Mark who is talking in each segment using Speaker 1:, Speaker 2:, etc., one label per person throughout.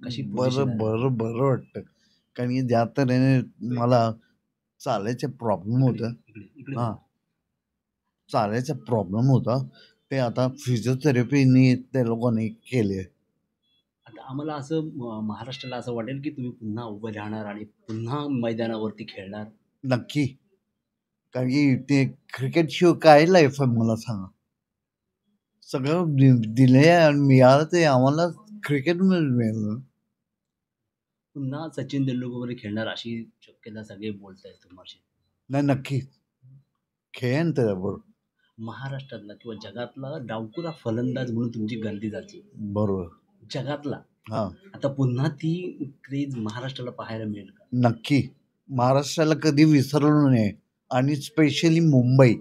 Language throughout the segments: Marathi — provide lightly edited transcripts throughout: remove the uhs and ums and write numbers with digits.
Speaker 1: कशी पोझिशन
Speaker 2: बरं
Speaker 1: आहे?
Speaker 2: बरं बरं वाटतं. कारण की ज्या तऱ्हेने मला चालायचे प्रॉब्लेम
Speaker 1: इकडे
Speaker 2: होतं.
Speaker 1: इकडे इकडे
Speaker 2: हां,
Speaker 1: बघा.
Speaker 2: चालायचा प्रॉब्लेम होता. ते आता फिजिओथेरपीनी त्या लोकांनी केले.
Speaker 1: आता आम्हाला असं महाराष्ट्राला असं वाटेल की तुम्ही पुन्हा उभे राहणार आणि पुन्हा मैदानावरती खेळणार.
Speaker 2: नक्की. कारण की ते क्रिकेटशिवाय काय लाईफ आहे मला सांगा. सगळं दिलंय आणि मिळालं ते आम्हाला क्रिकेटमध्ये मिळालं.
Speaker 1: पुन्हा सचिन तेंडुलकर वगैरे खेळणार अशी शक्यता सगळे बोलतायत तुम्हाशी.
Speaker 2: नाही नक्की. खेळेन त्याच्याबरोबर.
Speaker 1: महाराष्ट्रातला किंवा जगातला डावखुरा फलंदाज म्हणून तुमची गणली जाते.
Speaker 2: बरोबर.
Speaker 1: जगातला.
Speaker 2: हां.
Speaker 1: आता पुन्हा ती क्रेज महाराष्ट्राला पाहायला मिळेल का?
Speaker 2: नक्की. महाराष्ट्राला कधी विसरलो नाही आणि specially Mumbai.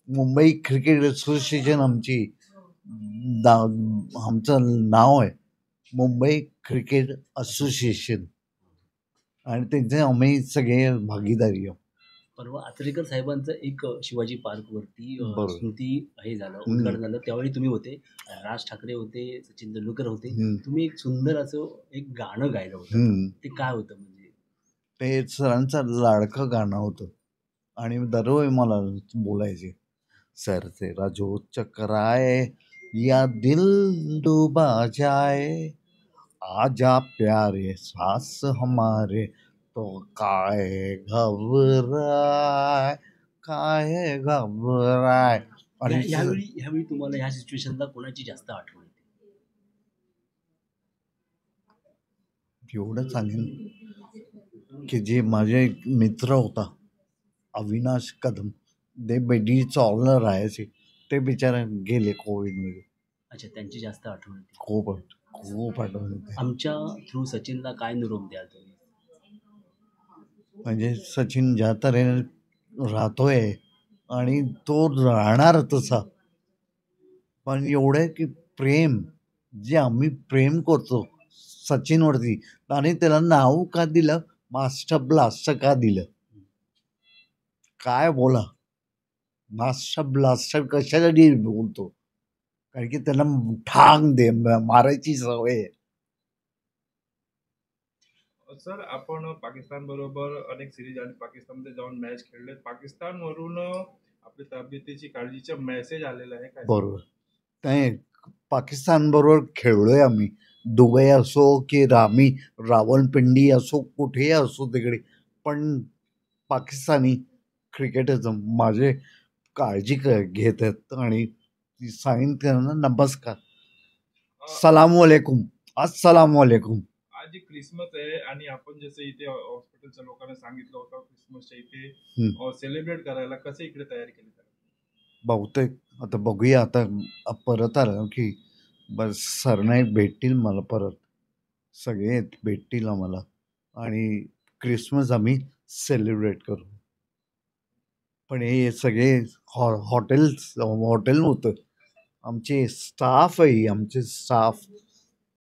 Speaker 2: Mumbai cricket association आमची आमचं नाव आहे मुंबई क्रिकेट असोसिएशन आणि त्यांचे आम्ही सगळे भागीदारी आहोत.
Speaker 1: परवा आचरेकर साहेबांचं एक शिवाजी पार्कवरती
Speaker 2: बरोबर.
Speaker 1: स्मृती हे झालं,
Speaker 2: हम्म.
Speaker 1: उद्घाटन झालं. त्यावेळी तुम्ही होते, राज ठाकरे होते, सचिन तेंडुलकर होते.
Speaker 2: हम्म.
Speaker 1: तुम्ही एक सुंदर असं एक गाणं गायलं होतं.
Speaker 2: हम्म.
Speaker 1: ते काय होतं म्हणजे?
Speaker 2: ते सरांचं लाडकं गाणं होतं आणि दरवेळी मला बोलायचे सर तेरा जो चक्राए या दिल डूबा जाए आजा प्यारे सास हमारे तो काय घबराय आणि
Speaker 1: ह्यावेळी तुम्हाला ह्या सिच्युएशनला कोणाची जास्त आठवण येते?
Speaker 2: एवढं सांगेन की जे माझे एक मित्र होता अविनाश कदम ते बेडीचं ऑलर राहायचे ते बिचारे गेले कोविडमध्ये.
Speaker 1: अच्छा, त्यांची जास्त आठवण येते.
Speaker 2: खूप आठवण येते.
Speaker 1: आमच्या थ्रू सचिनला काय निरोप द्याल तुम्ही?
Speaker 2: म्हणजे सचिन ज्या तऱ्हेने राहतोय आणि तो राहणार तसा पण एवढं की प्रेम जे आम्ही प्रेम करतो सचिनवरती आणि त्याला नाव का दिलं मास्टर ब्लास्टर का दिलं काय बोला मास्टर ब्लास्टर कशासाठी बोलतो कारण की त्याला ठांग दे मारायची सवय आहे.
Speaker 3: सर आपण पाकिस्तान बरोबर अनेक सिरीज आणि पाकिस्तानमध्ये जाऊन मॅच खेळले. पाकिस्तानवरून आपली तब्येतीची काळजीचा मेसेज आलेला आहे काय?
Speaker 2: बरोबर नाही पाकिस्तान बरोबर खेळलोय आम्ही दुबई असो की रावणपिंडी असो कुठेही असो तिकडे पण पाकिस्तानी क्रिकेटच माझे काळजी घेत आहेत आणि सांगितलं त्यांना नमस्कार सलामवालेकुम अस्सलामवालेकुम.
Speaker 3: आज क्रिसमस आहे आणि आपण जसं इथे हॉस्पिटलच्या लोकांना सांगितलं होतं क्रिसमसच्या इथे सेलिब्रेट करायला कसं इकडे तयारी केली
Speaker 2: बहुतेक आता बघूया आता परत आलं की बस सरनाईक भेटतील मला परत सगळे भेटतील आम्हाला आणि क्रिसमस आम्ही सेलिब्रेट करू पण हे सगळे हॉटेल होतं आमचे स्टाफ आहे आमचे स्टाफ